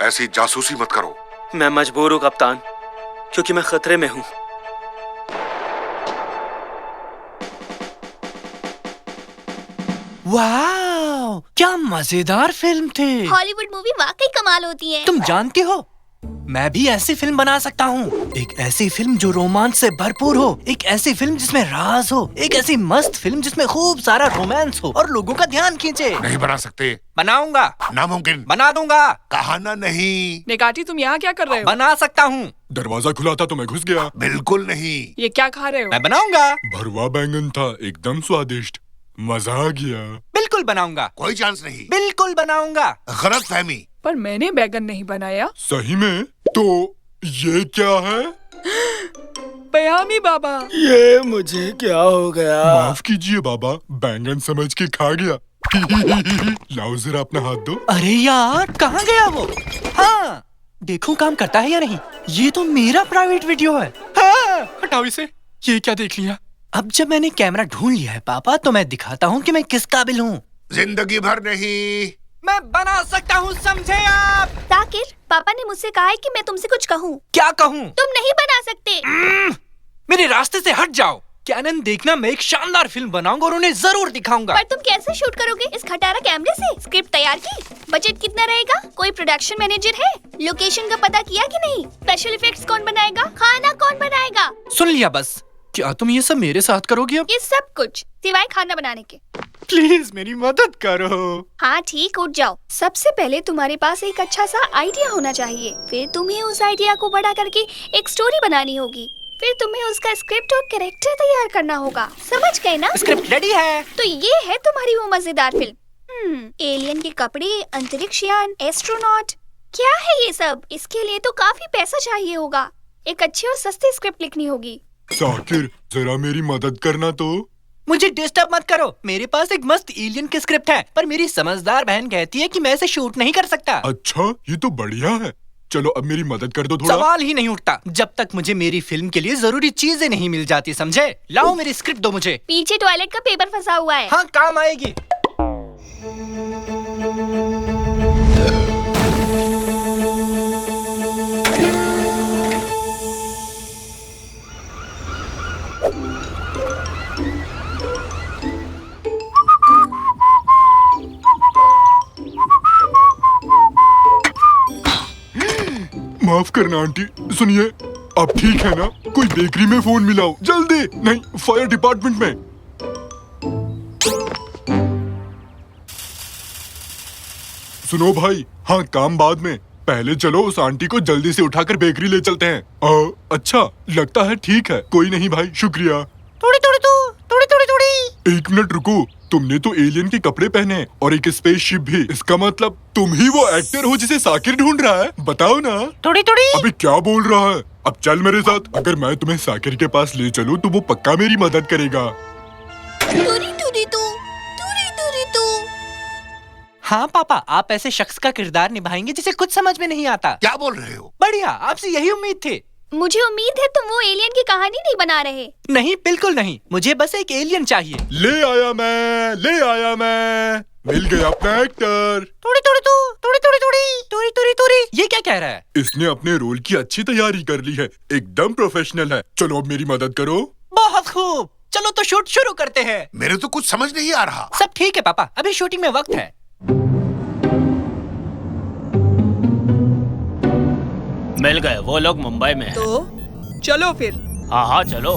ऐसी जासूसी मत करो। मैं मजबूर हूँ कप्तान, क्योंकि मैं खतरे में हूँ। वाह, क्या मजेदार फिल्म थी। हॉलीवुड मूवी वाकई कमाल होती है। तुम जानती हो, मैं भी ऐसी फिल्म बना सकता हूँ। एक ऐसी फिल्म जो रोमांच से भरपूर हो, एक ऐसी फिल्म जिसमें राज हो, एक ऐसी मस्त फिल्म जिसमें खूब सारा रोमांस हो और लोगों का ध्यान खींचे। नहीं बना सकते। बनाऊंगा। नामुमकिन। बना दूंगा। कहा ना नहीं। नेकाटी, तुम यहाँ क्या कर रहे हो? बना सकता हूँ। दरवाजा खुला था तो मैं घुस गया। बिल्कुल नहीं। ये क्या खा रहे हो? मैं बनाऊंगा। भरवा बैंगन था, एकदम स्वादिष्ट, मजा आ गया। बिल्कुल बनाऊंगा। कोई चांस नहीं। बिल्कुल बनाऊंगा। गलत फहमी। पर मैंने बैगन नहीं बनाया। सही में? तो ये क्या है? पयामी बाबा। ये मुझे क्या हो गया? माफ कीजिए बाबा, बैंगन समझ के खा गया। लाओ जरा अपना हाथ दो। अरे यार, कहाँ गया वो? हाँ, देखूं काम करता है या नहीं। ये तो मेरा प्राइवेट वीडियो है। हाँ, हटाओ इसे। ये क्या देख लिया? अब जब मैंने कैमरा ढूंढ लिया है पापा, तो मैं दिखाता हूँ कि मैं किस काबिल हूँ। जिंदगी भर नहीं। मैं बना सकता हूँ, समझे आप? ताकिर, पापा ने मुझसे कहा है कि मैं तुमसे कुछ कहूँ। क्या कहूँ? तुम नहीं बना सकते। मेरे रास्ते से हट जाओ। कैनन देखना, मैं एक शानदार फिल्म बनाऊंगा और उन्हें जरूर दिखाऊंगा। पर तुम कैसे शूट करोगे इस खटारा कैमरे से? स्क्रिप्ट तैयार की? बजट कितना रहेगा? कोई प्रोडक्शन मैनेजर है? लोकेशन का पता किया कि नहीं? स्पेशल इफेक्ट्स कौन बनाएगा? खाना कौन बनाएगा? सुन लिया बस। क्या तुम ये सब मेरे साथ करोगी अब? ये सब कुछ सिवाय खाना बनाने के। प्लीज मेरी मदद करो। हाँ ठीक, उठ जाओ। सबसे पहले तुम्हारे पास एक अच्छा सा आइडिया होना चाहिए। फिर तुम्हें उस आइडिया को बड़ा करके एक स्टोरी बनानी होगी। फिर तुम्हें उसका स्क्रिप्ट और कैरेक्टर तैयार करना होगा। समझ गए ना? स्क्रिप्ट रेडी है। तो ये है तुम्हारी वो मजेदार फिल्म। एलियन के कपड़े, अंतरिक्ष यान, एस्ट्रोनॉट, क्या है ये सब? इसके लिए तो काफी पैसा चाहिए होगा। एक अच्छी और सस्ती स्क्रिप्ट लिखनी होगी। साकिर, जरा मेरी मदद करना तो। मुझे डिस्टर्ब मत करो। मेरे पास एक मस्त एलियन की स्क्रिप्ट है, पर मेरी समझदार बहन कहती है कि मैं इसे शूट नहीं कर सकता। अच्छा, ये तो बढ़िया है। चलो अब मेरी मदद कर दो थोड़ा। सवाल ही नहीं उठता जब तक मुझे मेरी फिल्म के लिए जरूरी चीजें नहीं मिल जाती, समझे? लाओ मेरी स्क्रिप्ट दो मुझे। पीछे टॉयलेट का पेपर फंसा हुआ है। हाँ, काम आएगी। माफ करना आंटी, सुनिए, अब ठीक है ना? कोई बेकरी में फोन मिलाओ जल्दी। नहीं, फायर डिपार्टमेंट में। सुनो भाई, हाँ काम बाद में, पहले चलो उस आंटी को जल्दी से उठाकर बेकरी ले चलते हैं। अच्छा, लगता है ठीक है। कोई नहीं भाई, शुक्रिया। थोड़ी थोड़ी थोड़ी थोड़ी थोड़ी। एक मिनट रुको, तुमने तो एलियन के कपड़े पहने हैं और एक स्पेसशिप भी। इसका मतलब तुम ही वो एक्टर हो जिसे साकिर ढूंढ रहा है? बताओ ना। थोड़ी थोड़ी। अबे क्या बोल रहा है? अब चल मेरे साथ। अगर मैं तुम्हें साकिर के पास ले चलूं तो वो पक्का मेरी मदद करेगा। टूरी टूरी तू, टूरी टूरी तू। हाँ पापा, आप ऐसे शख्स का किरदार निभाएंगे जिसे कुछ समझ में नहीं आता। क्या बोल रहे हो? बढ़िया, आपसे यही उम्मीद थी। मुझे उम्मीद है तुम वो एलियन की कहानी नहीं बना रहे। नहीं, बिल्कुल नहीं। मुझे बस एक एलियन चाहिए। ले आया मैं। मिल गया अपना एक्टर। थोड़ी थोड़ी थोड़ी थोड़ी थोड़ी थोड़ी थोड़ी। ये क्या कह रहा है? इसने अपने रोल की अच्छी तैयारी कर ली है, एकदम प्रोफेशनल है। चलो अब मेरी मदद करो। बहुत खूब, चलो तो शूट शुरू करते हैं। मेरे तो कुछ समझ नहीं आ रहा। सब ठीक है पापा, अभी शूटिंग में वक्त है। मिल गए वो लोग मुंबई में। तो चलो फिर। हाँ हाँ चलो।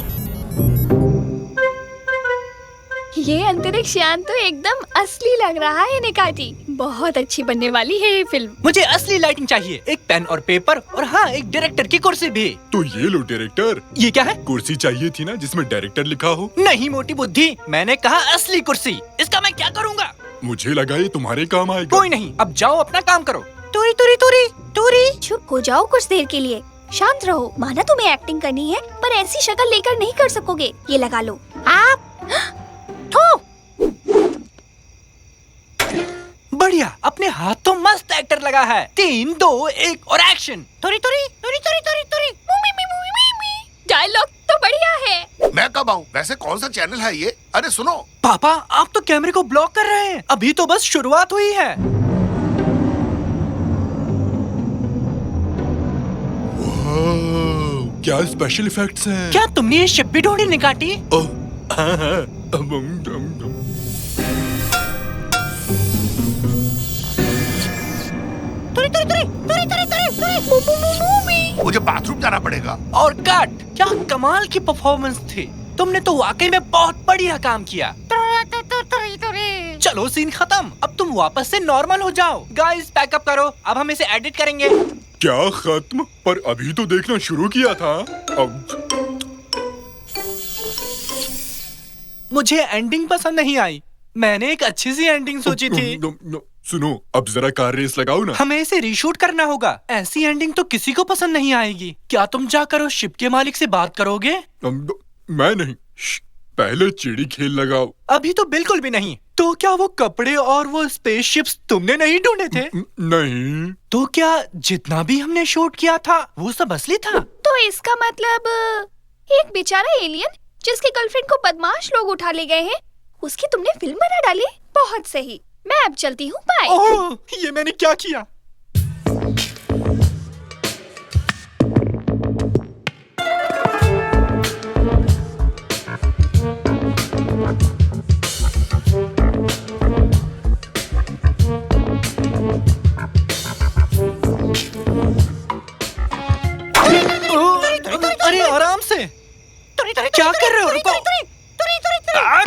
ये अंतरिक्ष यान तो एकदम असली लग रहा है निकाटी। बहुत अच्छी बनने वाली है ये फिल्म। मुझे असली लाइटिंग चाहिए, एक पेन और पेपर, और हाँ, एक डायरेक्टर की कुर्सी भी। तो ये लो डायरेक्टर। ये क्या है? कुर्सी चाहिए थी ना जिसमें डायरेक्टर लिखा हो। नहीं मोटी बुद्धि, मैंने कहा असली कुर्सी। इसका मैं क्या करूँगा? मुझे लगा ये तुम्हारे काम आएगा। कोई नहीं, अब जाओ अपना काम करो। टूरी टूरी टूरी टूरी। चुप हो जाओ कुछ देर के लिए, शांत रहो। माना तुम्हें एक्टिंग करनी है, पर ऐसी शक्ल लेकर नहीं कर सकोगे। ये लगा लो आप। बढ़िया, अपने हाथ तो मस्त एक्टर लगा है। 3, 2, 1 और एक्शन। टूरी टूरी टूरी टूरी टूरी टूरी। डायलॉग तो बढ़िया है। मैं कब आऊँ? वैसे कौन सा चैनल है ये? अरे सुनो। पापा, आप तो कैमरे को ब्लॉक कर रहे हैं। अभी तो बस शुरुआत हुई है। वाह, क्या स्पेशल इफेक्ट्स हैं। क्या तुमने ये शिप भी ढूंढी निकाटी? ओह, हाँ हाँ। मुझे बाथरूम जाना पड़ेगा। और कट, क्या कमाल की परफॉर्मेंस थी। तुमने तो वाकई में बहुत बढ़िया काम किया। चलो सीन खत्म, अब तुम वापस से नॉर्मल हो जाओ। गाइस पैकअप करो, अब हम इसे एडिट करेंगे। क्या खत्म? पर अभी तो देखना शुरू किया था। अब मुझे एंडिंग पसंद नहीं आई। मैंने एक अच्छी सी एंडिंग सोची थी। सुनो, अब जरा कार रेस लगाओ ना। हमें इसे रीशूट करना होगा। ऐसी एंडिंग तो किसी को पसंद नहीं आएगी। क्या तुम जाकर उस शिप के मालिक से बात करोगे? मैं नहीं। पहले चिड़ी खेल लगाओ। अभी तो बिल्कुल भी नहीं। तो क्या वो कपड़े और वो स्पेसशिप्स तुमने नहीं ढूंढे थे? नहीं। तो क्या जितना भी हमने शूट किया था वो सब असली था? तो इसका मतलब एक बेचारा एलियन जिसकी गर्लफ्रेंड को बदमाश लोग उठा ले गए हैं, उसकी तुमने फिल्म बना डाली। बहुत सही, मैं अब चलती हूँ। बाय। ओह, ये मैंने क्या किया? अरे आराम से, क्या कर रहे हो? रुको,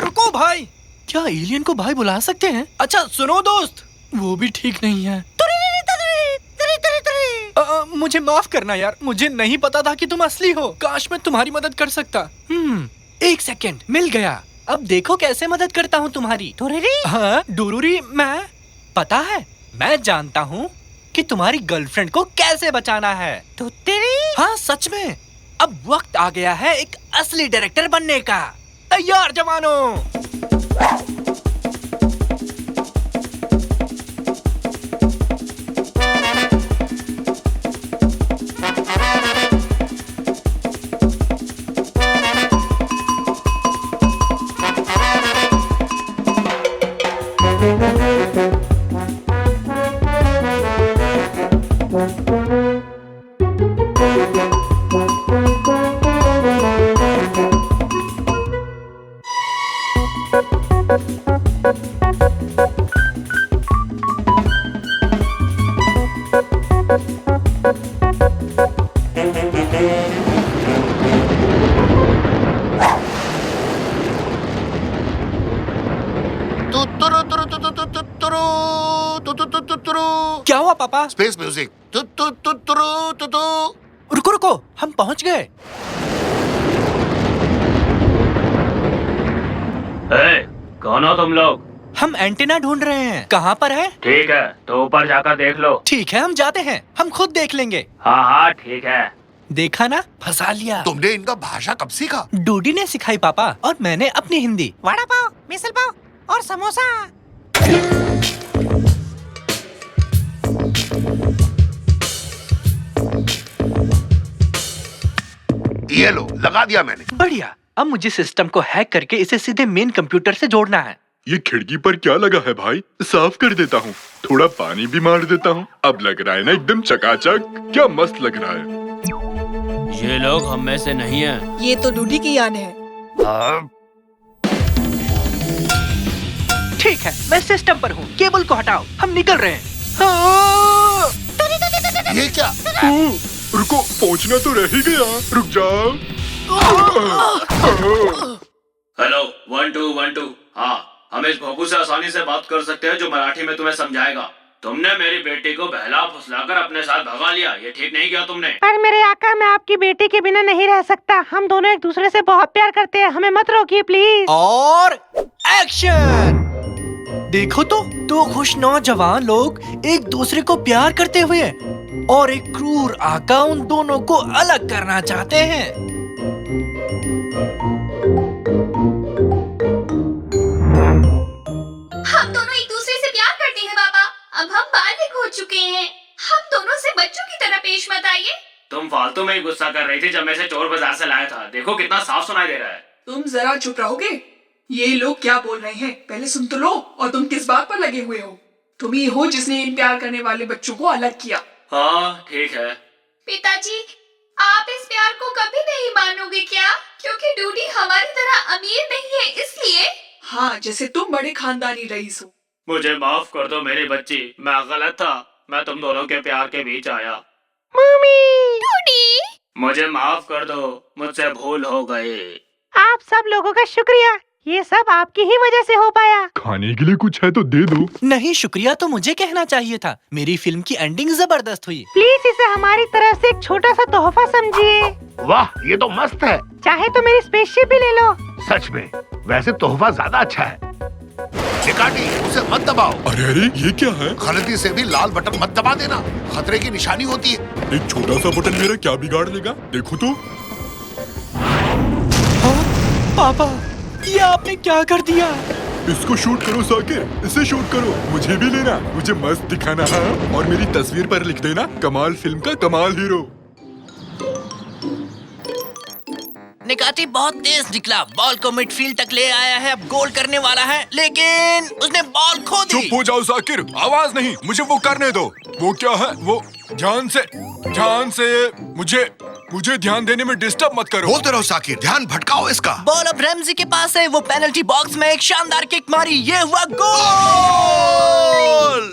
रुको भाई। क्या एलियन को भाई बुला सकते हैं? अच्छा सुनो दोस्त, वो भी ठीक नहीं है। मुझे माफ करना यार, मुझे नहीं पता था कि तुम असली हो। काश मैं तुम्हारी मदद कर सकता। एक सेकंड, मिल गया। अब देखो कैसे मदद करता हूँ तुम्हारी। हाँ डोरूरी, मैं पता है, मैं जानता हूँ कि तुम्हारी गर्लफ्रेंड को कैसे बचाना है। तो तेरी? हाँ सच में। अब वक्त आ गया है एक असली डायरेक्टर बनने का। तैयार जवानों? क्या हुआ पापा? Space music. रुको रुको, हम पहुंच गए। कौन हो तुम लोग? हम एंटीना ढूंढ रहे हैं। कहाँ पर है? ठीक है, तो ऊपर जाकर देख लो। ठीक है, हम जाते हैं, हम खुद देख लेंगे। हाँ हाँ ठीक है। देखा ना, फंसा लिया। तुमने इनका भाषा कब सीखा? डूडी ने सिखाई पापा, और मैंने अपनी हिंदी। वड़ा पाव, मिसल पाव और समोसा। ये लो, लगा दिया मैंने। बढ़िया। अब मुझे सिस्टम को हैक करके इसे सीधे मेन कंप्यूटर से जोड़ना है। ये खिड़की पर क्या लगा है भाई? साफ कर देता हूँ, थोड़ा पानी भी मार देता हूँ। अब लग रहा है ना एकदम चकाचक। क्या मस्त लग रहा है। ये लोग हम में से नहीं है। ये तो डूडी की यान है। ठीक है, मैं सिस्टम पर हूँ। केबल को हटाओ, हम निकल रहे हैं। हाँ! ये क्या? रुको, पहुँचना तो रह ही गया। रुक जाओ। हेलो 1 2 1 2। हाँ, हम इस भोपू से आसानी से बात कर सकते हैं जो मराठी में तुम्हें समझाएगा। तुमने मेरी बेटी को बहला फुसलाकर अपने साथ भगा लिया, ये ठीक नहीं किया तुमने। पर मेरे आका, मैं आपकी बेटी के बिना नहीं रह सकता। हम दोनों एक दूसरे से बहुत प्यार करते हैं, हमें मत रोकिए प्लीज। और एक्शन। देखो तो, दो खुश नौजवान लोग एक दूसरे को प्यार करते हुए और एक क्रूर आका उन दोनों को अलग करना चाहते हैं। हम दोनों एक दूसरे से प्यार करते हैं पापा। अब हम बालिग हो चुके हैं। हम दोनों से बच्चों की तरह पेश मत आइए। तुम फालतू में ही गुस्सा कर रही थी जब मैं इसे चोर बाजार से लाया था। देखो कितना साफ सुनाई दे रहा है। तुम जरा चुप रहोगे? ये लोग क्या बोल रहे हैं पहले सुन तो लो। और तुम किस बात पर लगे हुए हो? तुम ही हो जिसने इन प्यार करने वाले बच्चों को अलग किया। हाँ ठीक है। पिताजी, आप इस प्यार को कभी नहीं मानोगे क्या? क्योंकि डूडी हमारी तरह अमीर नहीं है इसलिए। हाँ, जैसे तुम बड़े खानदानी रईस हो। मुझे माफ कर दो मेरी बच्ची, मैं गलत था। मैं तुम दोनों के प्यार के बीच आया। मम्मी, डूडी, मुझे माफ कर दो, मुझसे भूल हो गई। आप सब लोगों का शुक्रिया, ये सब आपकी ही वजह से हो पाया। खाने के लिए कुछ है तो दे दो। नहीं, शुक्रिया तो मुझे कहना चाहिए था। मेरी फिल्म की एंडिंग जबरदस्त हुई। प्लीज इसे हमारी तरफ से एक छोटा सा तोहफा समझिए। वाह, ये तो मस्त है। चाहे तो मेरी स्पेसशिप भी ले लो। सच में, वैसे तोहफा ज्यादा अच्छा है। निकाटी, उसे मत दबाओ। अरे अरे, ये क्या है? गलती से भी लाल बटन मत दबा देना, खतरे की निशानी होती है। एक छोटा सा बटन मेरा क्या बिगाड़ देगा? देखो तो। पापा, ये आपने क्या कर दिया? इसको शूट करो साकिर, इसे शूट करो। मुझे भी लेना, मुझे मस्त दिखाना है और मेरी तस्वीर पर लिख देना कमाल फिल्म का कमाल हीरो। निकाती बहुत तेज निकला, बॉल को मिडफील्ड तक ले आया है, अब गोल करने वाला है, लेकिन उसने बॉल खो दी। चुप हो जाओ साकिर, आवाज नहीं, मुझे वो करने दो। वो क्या है? वो ध्यान से मुझे ध्यान देने में डिस्टर्ब मत करो। बोलते रहो साकिर, ध्यान भटकाओ इसका। बॉल अब रैमजी के पास है, वो पेनल्टी बॉक्स में एक शानदार किक मारी, ये हुआ गोल।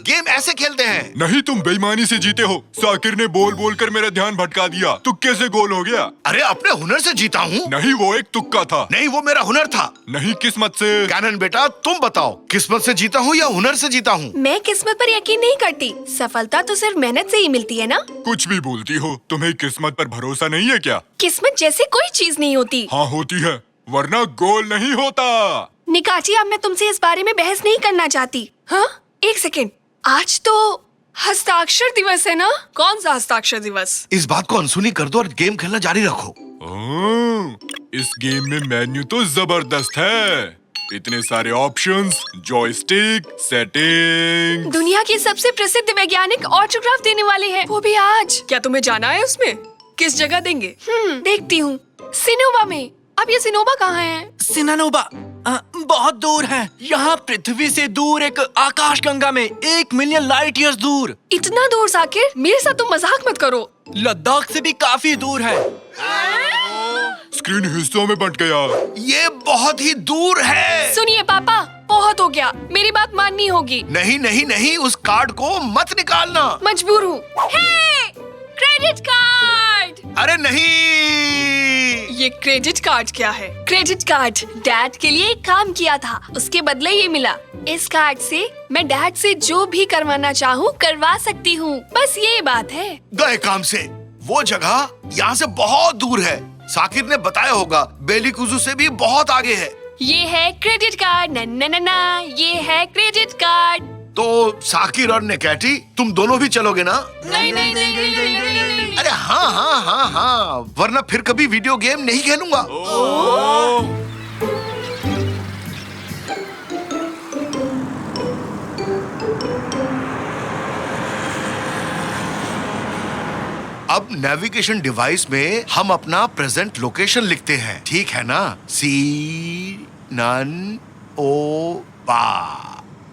गेम ऐसे खेलते हैं। नहीं, तुम बेईमानी से जीते हो। साकिर ने बोल कर मेरा ध्यान भटका दिया। तुक्के से गोल हो गया। अरे अपने हुनर से जीता हूँ। नहीं, वो एक तुक्का था। नहीं, वो मेरा हुनर था। नहीं, किस्मत से। कैनन बेटा, तुम बताओ, किस्मत से जीता हूँ या हुनर से जीता हूँ? मैं किस्मत पर यकीन नहीं करती, सफलता तो सिर्फ मेहनत से ही मिलती है ना। कुछ भी बोलती हो, तुम्हें किस्मत पर भरोसा नहीं है क्या? किस्मत जैसी कोई चीज नहीं होती। हाँ होती है, वरना गोल नहीं होता। निकाची, अब मैं तुमसे इस बारे में बहस नहीं करना चाहती। हाँ, एक सेकेंड, आज तो हस्ताक्षर दिवस है ना? कौन सा हस्ताक्षर दिवस? इस बात को अनसुनी कर दो और गेम खेलना जारी रखो। इस गेम में मेन्यू तो जबरदस्त है। इतने सारे ऑप्शंस, जॉयस्टिक, सेटिंग। दुनिया के सबसे प्रसिद्ध वैज्ञानिक ऑटोग्राफ देने वाले हैं, वो भी आज। क्या तुम्हें जाना है उसमें? किस जगह देंगे? देखती हूँ। सिनोवा में। अब ये सिनोवा कहाँ है? सिनानोबा बहुत दूर है, यहाँ पृथ्वी से दूर एक आकाश गंगा में 1 मिलियन लाइट ईयर्स दूर। इतना दूर साकिर, मेरे साथ तुम मजाक मत करो। लद्दाख से भी काफी दूर है। स्क्रीन हिस्सों में बंट गया। ये बहुत ही दूर है। सुनिए पापा, बहुत हो गया, मेरी बात माननी होगी। नहीं नहीं नहीं, उस कार्ड को मत निकालना। मजबूर हूँ। Credit card. अरे नहीं, ये क्रेडिट कार्ड क्या है? क्रेडिट कार्ड डैड के लिए एक काम किया था, उसके बदले ये मिला। इस कार्ड से मैं डैड से जो भी करवाना चाहूँ करवा सकती हूँ, बस ये बात है। गए काम से। वो जगह यहाँ से बहुत दूर है। साकिर ने बताया होगा, बेलीकुजू से भी बहुत आगे है। ये है क्रेडिट कार्ड, ना, ये है क्रेडिट कार्ड। तो साकिर और निकाटी, तुम दोनों भी चलोगे ना? नहीं नहीं नहीं नहीं नहीं नहीं नहीं। अरे हाँ, वरना फिर कभी वीडियो गेम नहीं खेलूंगा। अब नेविगेशन डिवाइस में हम अपना प्रेजेंट लोकेशन लिखते हैं, ठीक है ना? सिननोबा।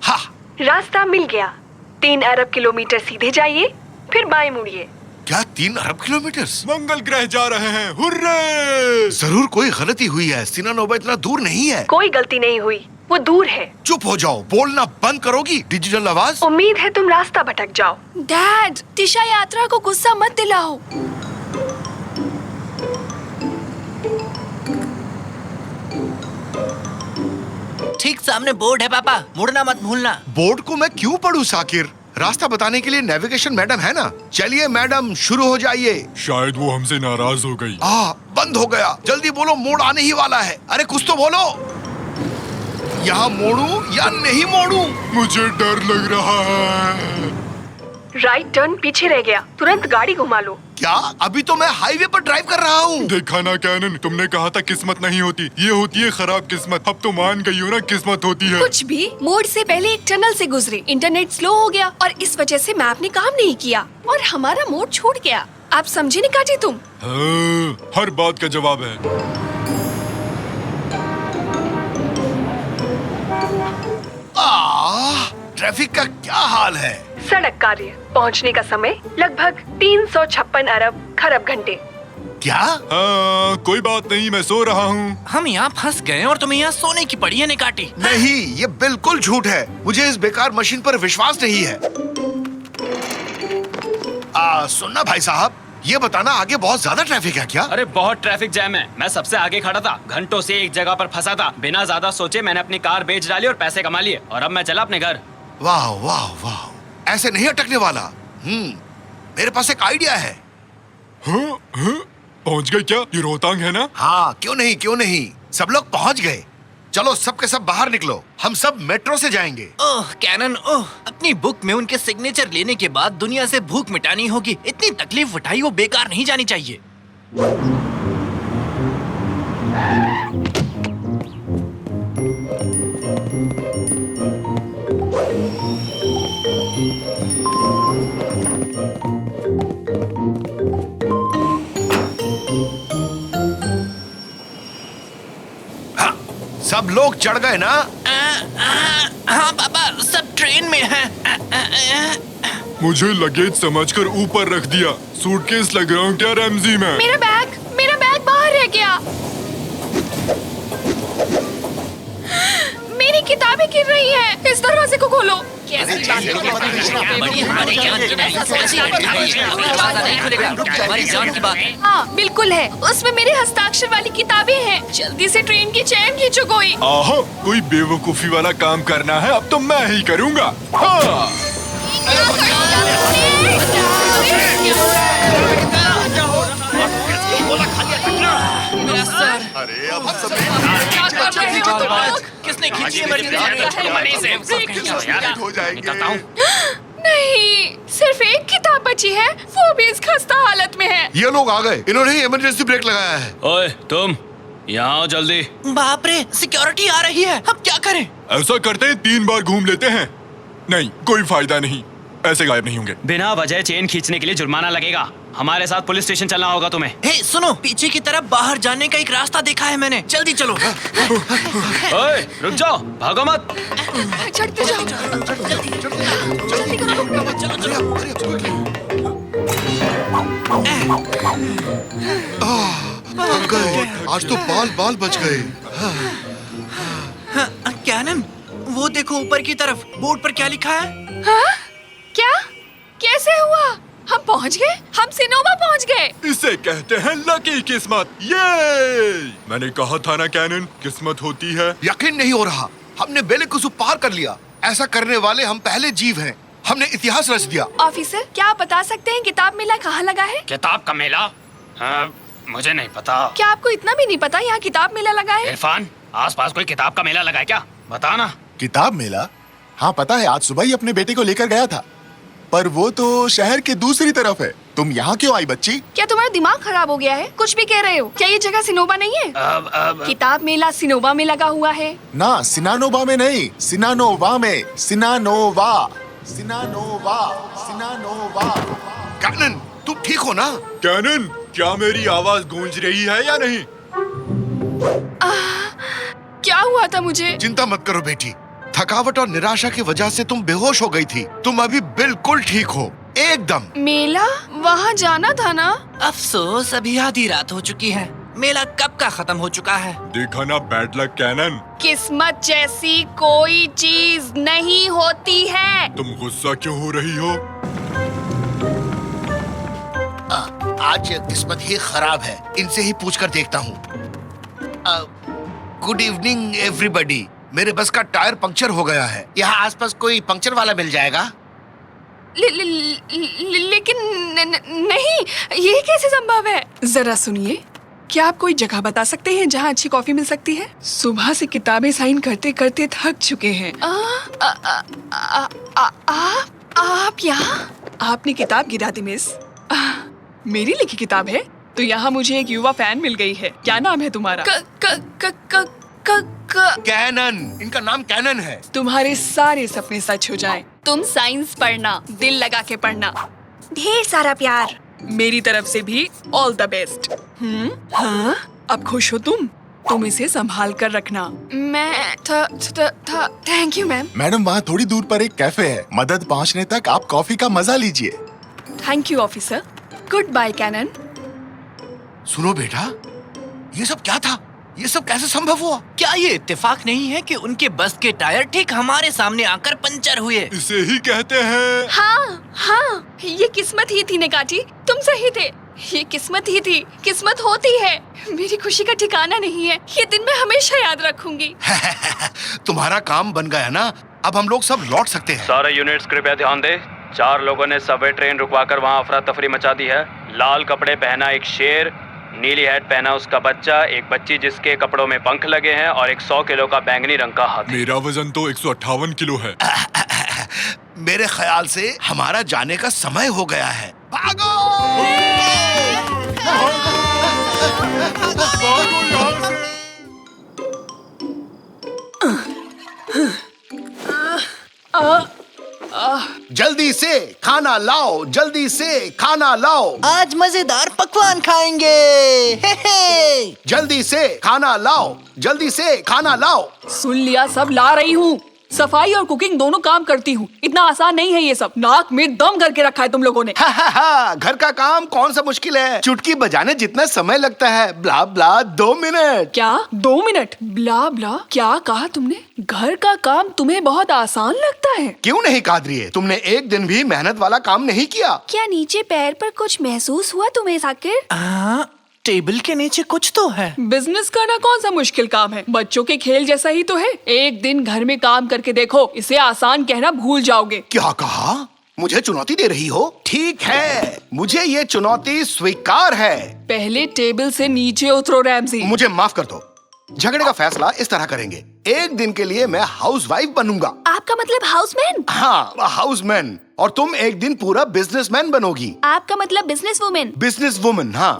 हा, रास्ता मिल गया। 3 अरब किलोमीटर सीधे जाइए, फिर बाएं मुड़िए। क्या 3 अरब किलोमीटर? मंगल ग्रह जा रहे हैं, हुर्रे! जरूर कोई गलती हुई है। सिननोबा इतना दूर नहीं है। कोई गलती नहीं हुई, वो दूर है। चुप हो जाओ, बोलना बंद करोगी? डिजिटल आवाज। उम्मीद है तुम रास्ता भटक जाओ। डैड, दिशा यात्रा को गुस्सा मत दिलाओ। ठीक सामने बोर्ड है पापा, मुड़ना मत भूलना। बोर्ड को मैं क्यों पढ़ूं साकिर? रास्ता बताने के लिए नेविगेशन मैडम है ना। चलिए मैडम, शुरू हो जाइए। शायद वो हमसे नाराज हो गई। बंद हो गया। जल्दी बोलो, मोड़ आने ही वाला है। अरे कुछ तो बोलो। यहाँ मोड़ूं या नहीं मोड़ूं? मुझे डर लग रहा है। राइट टर्न पीछे रह गया, तुरंत गाड़ी घुमा लो। क्या? अभी तो मैं हाईवे पर ड्राइव कर रहा हूँ। देखा ना कैनन, तुमने कहा था किस्मत नहीं होती, ये होती है खराब किस्मत। अब तो मान गई हो ना, किस्मत होती है। कुछ भी। मोड़ से पहले एक टनल से गुजरे, इंटरनेट स्लो हो गया और इस वजह से मैप ने काम नहीं किया और हमारा मोड़ छूट गया। आप समझे निकाटी तुम? हाँ, हर बात का जवाब है। ट्रैफिक का क्या हाल है? सड़क कार्य पहुंचने का समय लगभग 356 अरब खरब घंटे। क्या? कोई बात नहीं, मैं सो रहा हूँ। हम यहाँ फंस गए और तुम्हें यहाँ सोने की पड़ी है निकाटी। नहीं, ये बिल्कुल झूठ है। मुझे इस बेकार मशीन पर विश्वास नहीं है। सुनना भाई साहब, ये बताना आगे बहुत ज्यादा ट्रैफिक है क्या? अरे बहुत ट्रैफिक जैम है। मैं सबसे आगे खड़ा था, घंटों से एक जगह पर फंसा था। बिना ज्यादा सोचे मैंने अपनी कार बेच डाली और पैसे कमा लिए और अब मैं चला अपने घर। वाह वाह वाह, ऐसे नहीं अटकने वाला। मेरे पास एक आइडिया है। पहुँच गए क्या? ये रोहतांग है ना? हाँ, क्यों नहीं, सब लोग पहुंच गए। चलो सब के सब बाहर निकलो, हम सब मेट्रो से जाएंगे। ओह कैनन, ओह, अपनी बुक में उनके सिग्नेचर लेने के बाद दुनिया से भूख मिटानी होगी। इतनी तकलीफ उठाई वो बेकार नहीं जानी चाहिए। सब लोग चढ़ गए ना? हाँ पापा, सब ट्रेन में हैं। मुझे लगेज समझकर ऊपर रख दिया। सूटकेस लग रहा हूँ क्या रैमजी में? मेरा बैग बाहर रह गया। मेरी किताबें गिर रही हैं। इस दरवाजे को खोलो। कैसी बात है? हाँ बिल्कुल है, उसमें मेरे हस्ताक्षर वाली किताबें हैं। जल्दी से ट्रेन की चैन खींचो कोई। आहा, कोई बेवकूफी वाला काम करना है अब तो मैं ही करूँगा। हाँ। मेरा सर। अरे अब किसने खींची है मेरी हो जाएंगे। नहीं, सिर्फ एक किताब बची है, वो भी इस खस्ता हालत में है। ये लोग आ गए, इन्होंने ही इमरजेंसी ब्रेक लगाया है। ओए तुम यहाँ आओ जल्दी। बाप रे, सिक्योरिटी आ रही है, अब क्या करें? ऐसा करते हैं 3 बार घूम लेते हैं। नहीं, कोई फायदा नहीं, ऐसे गायब नहीं होंगे। बिना वजह चेन खींचने के लिए जुर्माना लगेगा। हमारे साथ पुलिस स्टेशन चलना होगा तुम्हें। हे सुनो, पीछे की तरफ बाहर जाने का एक रास्ता देखा है मैंने, जल्दी चलो। ओए रुक जाओ, भागो मत। चढ़ते जाओ। थक गए, आज तो बाल बच गए। कैनन, वो देखो ऊपर की तरफ, बोर्ड पर क्या लिखा है? हाँ? क्या? कैसे हुआ? हम पहुंच गए, हम सिनोवा पहुंच गए। इसे कहते हैं लकी किस्मत। ये मैंने कहा था ना कैनन, किस्मत होती है। यकीन नहीं हो रहा, हमने बेलिकुसु पार कर लिया। ऐसा करने वाले हम पहले जीव हैं। हमने इतिहास रच दिया। ऑफिसर, क्या आप बता सकते हैं किताब मेला कहाँ लगा है? किताब का मेला? मुझे नहीं पता। क्या आपको इतना भी नहीं पता यहाँ किताब मेला लगा है? इरफान, आसपास कोई किताब का मेला लगा है क्या? बता ना। किताब मेला? हाँ पता है, आज सुबह ही अपने बेटे को लेकर गया था, पर वो तो शहर के दूसरी तरफ है। तुम यहाँ क्यों आई बच्ची? क्या तुम्हारा दिमाग खराब हो गया है? कुछ भी कह रहे हो? क्या ये जगह सिनोवा नहीं है? किताब मेला सिनोवा में लगा हुआ है ना, सिनानोवा में नहीं, सिनानोवा में। सिनानोवा, सिनानोवा, सिनानोवा। कैनन, तुम ठीक हो ना? कैनन, क्या मेरी आवाज गूंज रही है या नहीं? क्या हुआ था मुझे? चिंता मत करो बेटी, थकावट और निराशा की वजह से तुम बेहोश हो गई थी। तुम अभी बिल्कुल ठीक हो, एकदम। मेला? वहाँ जाना था ना? अफसोस, अभी आधी रात हो चुकी है। मेला कब का खत्म हो चुका है। देखा ना बैड लक कैनन। किस्मत जैसी कोई चीज नहीं होती है। तुम गुस्सा क्यों हो रही हो? आज किस्मत ही खराब है, इनसे ही पूछ कर देखता हूँ। गुड इवनिंग एवरीबॉडी, मेरे बस का टायर पंक्चर हो गया है। यहाँ आसपास कोई पंक्चर वाला मिल जाएगा? लेकिन नहीं, ये कैसे संभव है? जरा सुनिए, क्या आप कोई जगह बता सकते हैं जहाँ अच्छी कॉफी मिल सकती है? सुबह से किताबें साइन करते करते थक चुके हैं। आप यहाँ? आपने किताब गिरा दी मिस। मेरी लिखी किताब है तो यहाँ मुझे एक युवा फैन मिल गई है। क्या नाम है तुम्हारा? कैनन, इनका नाम कैनन है। तुम्हारे सारे सपने सच हो जाएं। तुम साइंस पढ़ना, दिल लगा के पढ़ना। ढेर सारा प्यार। मेरी तरफ से भी ऑल द बेस्ट। हाँ, अब खुश हो तुम इसे संभाल कर रखना। मैं थैंक यू मैम। मैडम, वहाँ थोड़ी दूर पर एक कैफे है, मदद पहुँचने तक आप कॉफी का मजा लीजिए। Thank you officer. Good bye Canon. सुनो बेटा, ये सब क्या था? ये सब कैसे संभव हुआ? क्या ये इत्तेफाक नहीं है कि उनके बस के टायर ठीक हमारे सामने आकर पंचर हुए? इसे ही कहते हैं। हाँ, ये किस्मत ही थी निकाटी, तुम सही थे। ये किस्मत ही थी, किस्मत होती है। मेरी खुशी का ठिकाना नहीं है, ये दिन मैं हमेशा याद रखूंगी। तुम्हारा काम बन गया ना, अब हम लोग सब लौट सकते हैं। सारे यूनिट्स कृपया ध्यान दें। 4 लोगों ने सबवे ट्रेन रुकवाकर वहां अफरा तफरी मचा दी है। लाल कपड़े पहना एक शेर, नीली हैट पहना उसका बच्चा, एक बच्ची जिसके कपड़ों में पंख लगे हैं और एक 100 किलो का बैंगनी रंग का हाथी। मेरा वजन तो 158 किलो है। मेरे ख्याल से हमारा जाने का समय हो गया है। भागो! जल्दी से खाना लाओ, जल्दी से खाना लाओ। आज मजेदार पकवान खाएंगे। हे हे। जल्दी से खाना लाओ, जल्दी से खाना लाओ। सुन लिया, सब ला रही हूँ। सफाई और कुकिंग दोनों काम करती हूँ। इतना आसान नहीं है ये सब। नाक में दम करके रखा है तुम लोगों ने। घर का काम कौन सा मुश्किल है? चुटकी बजाने जितना समय लगता है। ब्ला ब्ला 2 मिनट। क्या 2 मिनट? ब्ला ब्ला क्या कहा तुमने? घर का काम तुम्हें बहुत आसान लगता है? क्यों नहीं कादरिए, तुमने एक दिन भी मेहनत वाला काम नहीं किया। क्या नीचे पैर पर कुछ महसूस हुआ तुम्हें साकिर? टेबल के नीचे कुछ तो है। बिजनेस करना कौन सा मुश्किल काम है? बच्चों के खेल जैसा ही तो है। एक दिन घर में काम करके देखो, इसे आसान कहना भूल जाओगे। क्या कहा? मुझे चुनौती दे रही हो? ठीक है, मुझे ये चुनौती स्वीकार है। पहले टेबल से नीचे उतरो रैमजी। मुझे माफ कर दो। झगड़े का फैसला इस तरह करेंगे। एक दिन के लिए मैं हाउसवाइफ बनूंगा। आपका मतलब हाउसमैन? हाँ, हाउसमैन। और तुम एक दिन पूरा बिजनेसमैन बनोगी। आपका मतलब बिजनेस वुमेन? Business woman. हाँ।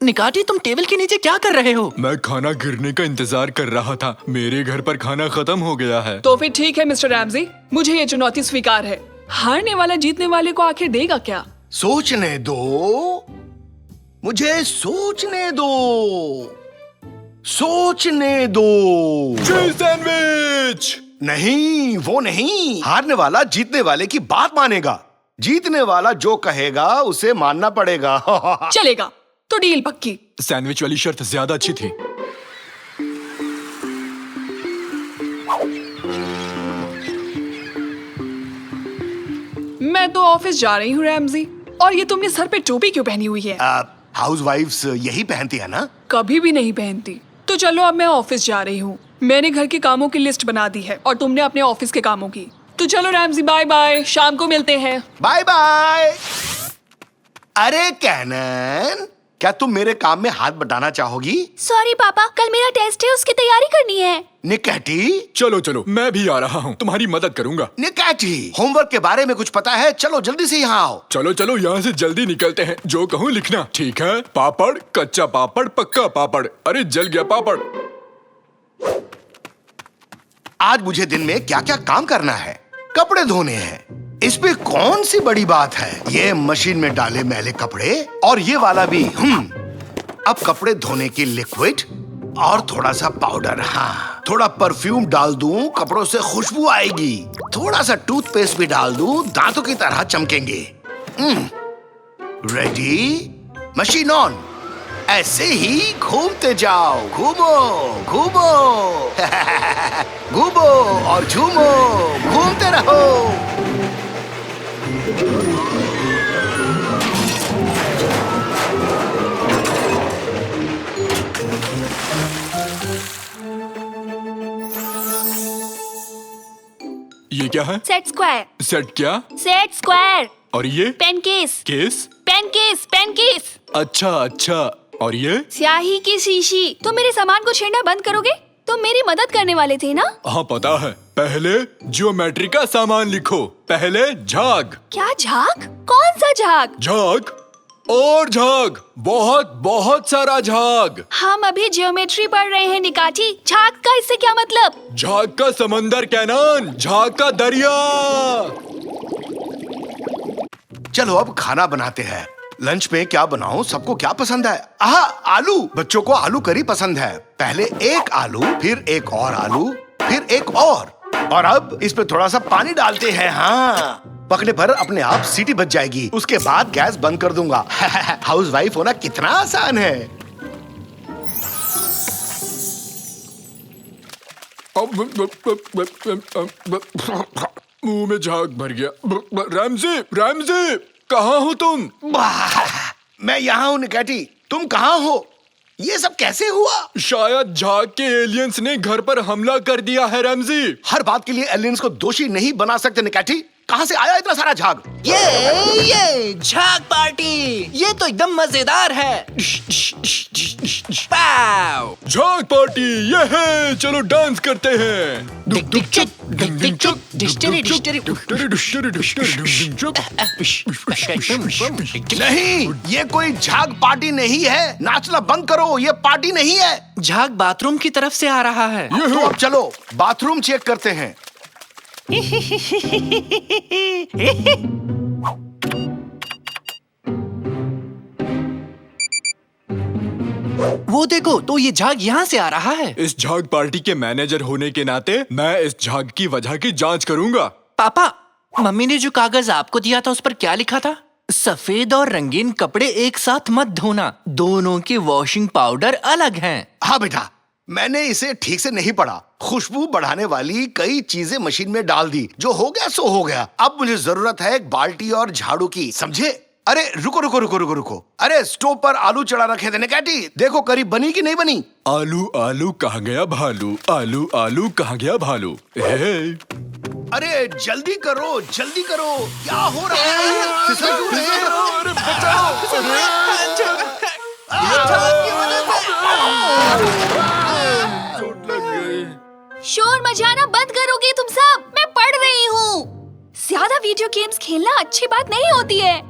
निकाटी, तुम टेबल के नीचे क्या कर रहे हो? मैं खाना गिरने का इंतजार कर रहा था। मेरे घर पर खाना खत्म हो गया है। तो फिर ठीक है मिस्टर रैमजी, मुझे ये चुनौती स्वीकार है। हारने वाला जीतने वाले को आखिर देगा क्या? सोचने दो, मुझे सोचने दो, सोचने दो। Cheese sandwich. नहीं, वो नहीं। हारने वाला जीतने वाले की बात मानेगा। जीतने वाला जो कहेगा उसे मानना पड़ेगा। चलेगा, तो डील पक्की। सैंडविच वाली शर्त ज्यादा अच्छी थी। मैं तो ऑफिस जा रही हूँ रैमजी। और ये तुमने सर पे टोपी क्यों पहनी हुई है? हाउसवाइफ्स यही पहनती है ना? कभी भी नहीं पहनती। तो चलो, अब मैं ऑफिस जा रही हूँ। मैंने घर के कामों की लिस्ट बना दी है और तुमने अपने ऑफिस के कामों की। तो चलो रैमजी, बाय बाय, शाम को मिलते हैं। Bye bye. अरे कैनन, क्या तुम मेरे काम में हाथ बटाना चाहोगी? सॉरी पापा, कल मेरा टेस्ट है, उसकी तैयारी करनी है। निकाटी, चलो चलो, मैं भी आ रहा हूँ, तुम्हारी मदद करूँगा। निकाटी, होमवर्क के बारे में कुछ पता है? चलो जल्दी से यहाँ आओ। चलो चलो, यहाँ से जल्दी निकलते हैं। जो कहूँ लिखना, ठीक है? पापड़, कच्चा पापड़, पक्का पापड़। अरे जल गया पापड़। आज मुझे दिन में क्या क्या काम करना है? कपड़े धोने हैं, इसमें कौन सी बड़ी बात है? ये मशीन में डाले मैले कपड़े, और ये वाला भी। अब कपड़े धोने की लिक्विड और थोड़ा सा पाउडर। हाँ, थोड़ा परफ्यूम डाल दूं, कपड़ों से खुशबू आएगी। थोड़ा सा टूथपेस्ट भी डाल दूं, दांतों की तरह चमकेंगे। रेडी? Machine on. ऐसे ही घूमते जाओ, घूमो घूमो घूमो और झूमो, घूमते रहो। ये क्या है? Set square. सेट क्या? Set square. और ये? Pen case. Case? Pen case, pen case. अच्छा अच्छा। और ये? स्याही की शीशी। तुम मेरे सामान को छेड़ना बंद करोगे? तुम मेरी मदद करने वाले थे ना? हाँ पता है। पहले ज्योमेट्री का सामान लिखो। पहले झाग। क्या झाग? कौन सा झाग? झाग और झाग, बहुत बहुत सारा झाग। हम अभी ज्योमेट्री पढ़ रहे हैं निकाटी। झाग का इससे क्या मतलब? झाग का समंदर कैनन, झाग का दरिया। चलो अब खाना बनाते हैं। लंच में क्या बनाऊं? सबको क्या पसंद है? आलू। बच्चों को आलू करी पसंद है। पहले एक आलू, फिर एक और आलू, फिर एक और अब इस पे थोड़ा सा पानी डालते हैं। हाँ, पकने पर अपने आप सीटी बज जाएगी। उसके बाद गैस बंद कर दूंगा। हाउसवाइफ होना कितना आसान है। मुंह में झाग भर गया। रैमजी, रैमजी, कहाँ हो तुम? मैं यहाँ हूँ निकैटी, तुम कहाँ हो? ये सब कैसे हुआ? शायद झाग के एलियंस ने घर पर हमला कर दिया है रैमजी। हर बात के लिए एलियंस को दोषी नहीं बना सकते निकैटी। कहाँ से आया इतना सारा झाग? ये झाग पार्टी, ये तो एकदम मजेदार है। पाव! झाग पार्टी ये है, चलो डांस करते हैं। डिक डिक चिक, डिक डिक चुक, डिस्टरी डिस्टरी। नहीं, ये कोई झाग पार्टी नहीं है। नाचना बंद करो, ये पार्टी नहीं है। झाग बाथरूम की तरफ से आ रहा है। तो अब चलो बाथरूम चेक करते हैं। वो देखो, तो ये झाग यहाँ से आ रहा है। इस झाग पार्टी के मैनेजर होने के नाते मैं इस झाग की वजह की जांच करूंगा। पापा, मम्मी ने जो कागज आपको दिया था उस पर क्या लिखा था? सफेद और रंगीन कपड़े एक साथ मत धोना, दोनों के वॉशिंग पाउडर अलग हैं। हाँ बेटा, मैंने इसे ठीक से नहीं पढ़ा। खुशबू बढ़ाने वाली कई चीजें मशीन में डाल दी, जो हो गया सो हो गया। अब मुझे जरूरत है एक बाल्टी और झाड़ू की, समझे? अरे रुको रुको रुको रुको रुको, अरे स्टोव पर आलू चढ़ा रखे थे निकैटी, देखो करी बनी कि नहीं बनी? आलू आलू कहाँ गया भालू, आलू आलू कहाँ गया भालू। अरे जल्दी करो जल्दी करो, क्या हो रहा है? फिसल क्यों रहे हैं? शोर मचाना बंद करोगे तुम सब? मैं पढ़ रही हूँ। ज्यादा वीडियो गेम्स खेलना अच्छी बात नहीं होती है।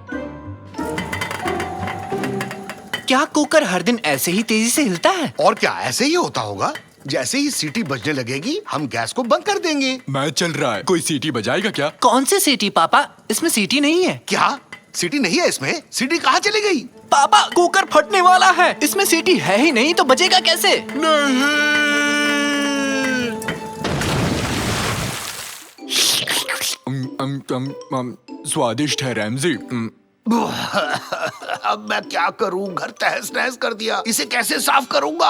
क्या कुकर हर दिन ऐसे ही तेजी से हिलता है? और क्या ऐसे ही होता होगा? जैसे ही सीटी बजने लगेगी हम गैस को बंद कर देंगे। मैं चल रहा है, कोई सीटी बजाएगा क्या? कौन से सीटी पापा? इसमें सीटी नहीं है। क्या सीटी नहीं है इसमें? सीटी कहाँ चली गई? पापा, कुकर फटने वाला है। इसमें सीटी है ही नहीं तो बजेगा कैसे? स्वादिष्ट है रैमजी। अब मैं क्या करूं? घर तहस नहस कर दिया, इसे कैसे साफ करूंगा?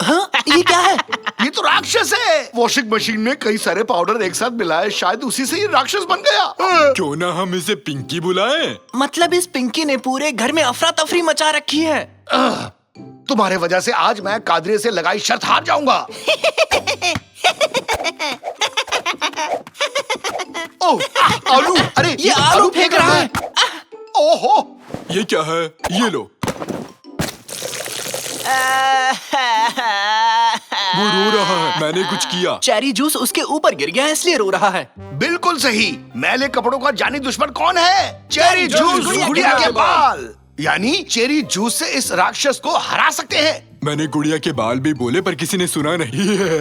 हाँ, ये क्या है? ये तो राक्षस है। वॉशिंग मशीन में कई सारे पाउडर एक साथ मिलाए, शायद उसी से ही राक्षस बन गया। क्यों ना हम इसे पिंकी बुलाएं? मतलब इस पिंकी ने पूरे घर में अफरा तफरी मचा रखी है। तुम्हारे वजह से आज मैं कादरे से लगाई शर्त हार जाऊंगा। ओह, आलू! अरे ये आलू फेंक रहा है। ओहो! ये क्या है? ये लो। वो रो रहा है, मैंने कुछ किया। चेरी जूस उसके ऊपर गिर गया है इसलिए रो रहा है। बिल्कुल सही। मैले कपड़ों का जानी दुश्मन कौन है? चेरी जूस, गुड़िया के बाल। यानी चेरी जूस से इस राक्षस को हरा सकते हैं। मैंने गुड़िया के बाल भी बोले पर किसी ने सुना नहीं है।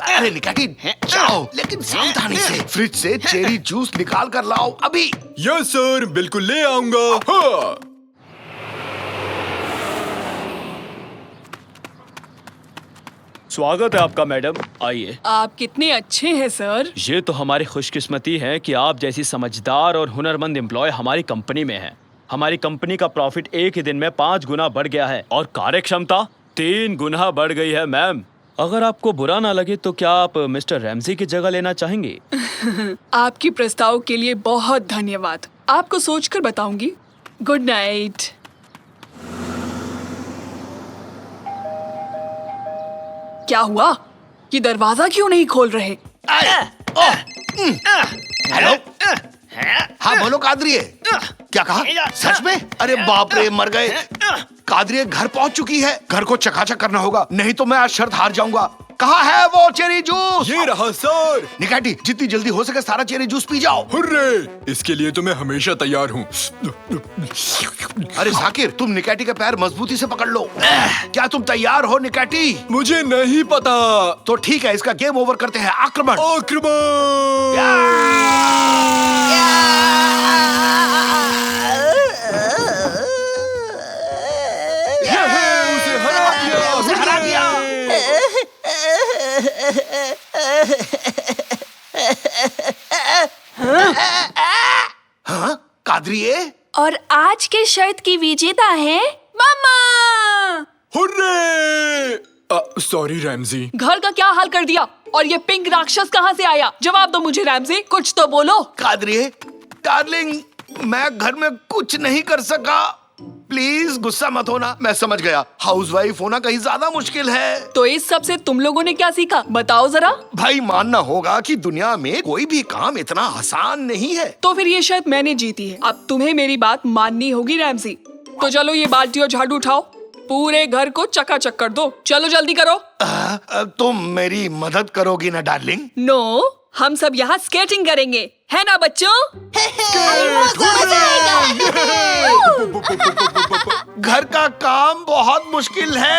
अरे निकैटी, जाओ लेकिन सावधानी से। फ्रिज से चेरी जूस निकाल कर लाओ अभी। यस सर, बिल्कुल ले आऊंगा। हाँ। स्वागत है आपका मैडम, आइए। आप कितने अच्छे हैं सर। ये तो हमारी खुशकिस्मती है कि आप जैसी समझदार और हुनरमंद एम्प्लॉय हमारी कंपनी में हैं। हमारी कंपनी का प्रॉफिट एक ही दिन में 5 गुना बढ़ गया है और कार्यक्षमता 3 गुना बढ़ गई है मैम। अगर आपको बुरा ना लगे तो क्या आप मिस्टर रैमजी की जगह लेना चाहेंगे? आपकी प्रस्ताव के लिए बहुत धन्यवाद। आपको सोचकर बताऊंगी। Good night. क्या हुआ? ये दरवाजा क्यों नहीं खोल रहे? हेलो, हाँ बोलो कादरिए। क्या कहा? सच में? अरे बाप रे, मर गए। कादरिए घर पहुंच चुकी है। घर को चकाचक करना होगा, नहीं तो मैं आज शर्त हार जाऊंगा। कहाँ है वो चेरी जूस? ये रहा सर। निकैटी, जितनी जल्दी हो सके सारा चेरी जूस पी जाओ। हुर्रे! इसके लिए तो मैं हमेशा तैयार हूँ। अरे जाकिर, तुम निकैटी के पैर मजबूती से पकड़ लो। क्या तुम तैयार हो निकैटी? मुझे नहीं पता। तो ठीक है, इसका गेम ओवर करते हैं। आक्रमण! उसे हरा दिया। हाँ कादरिए, और आज के शर्त की विजेता है मम्मा। हुर्रे! Sorry Ramsay. घर का क्या हाल कर दिया? और ये पिंक राक्षस कहाँ से आया? जवाब दो मुझे रैमजी, कुछ तो बोलो। कादरिए डार्लिंग, मैं घर में कुछ नहीं कर सका। प्लीज गुस्सा मत होना, मैं समझ गया हाउसवाइफ होना कहीं ज्यादा मुश्किल है। तो इस सब से तुम लोगों ने क्या सीखा, बताओ जरा। भाई मानना होगा कि दुनिया में कोई भी काम इतना आसान नहीं है। तो फिर ये शायद मैंने जीती है। अब तुम्हें मेरी बात माननी होगी रैमजी। तो चलो ये बाल्टी और झाड़ू उठाओ, पूरे घर को चकाचक कर दो। चलो जल्दी करो। तुम मेरी मदद करोगी ना डार्लिंग? नो, हम सब यहाँ स्केटिंग करेंगे, है ना बच्चों? घर का काम बहुत मुश्किल है।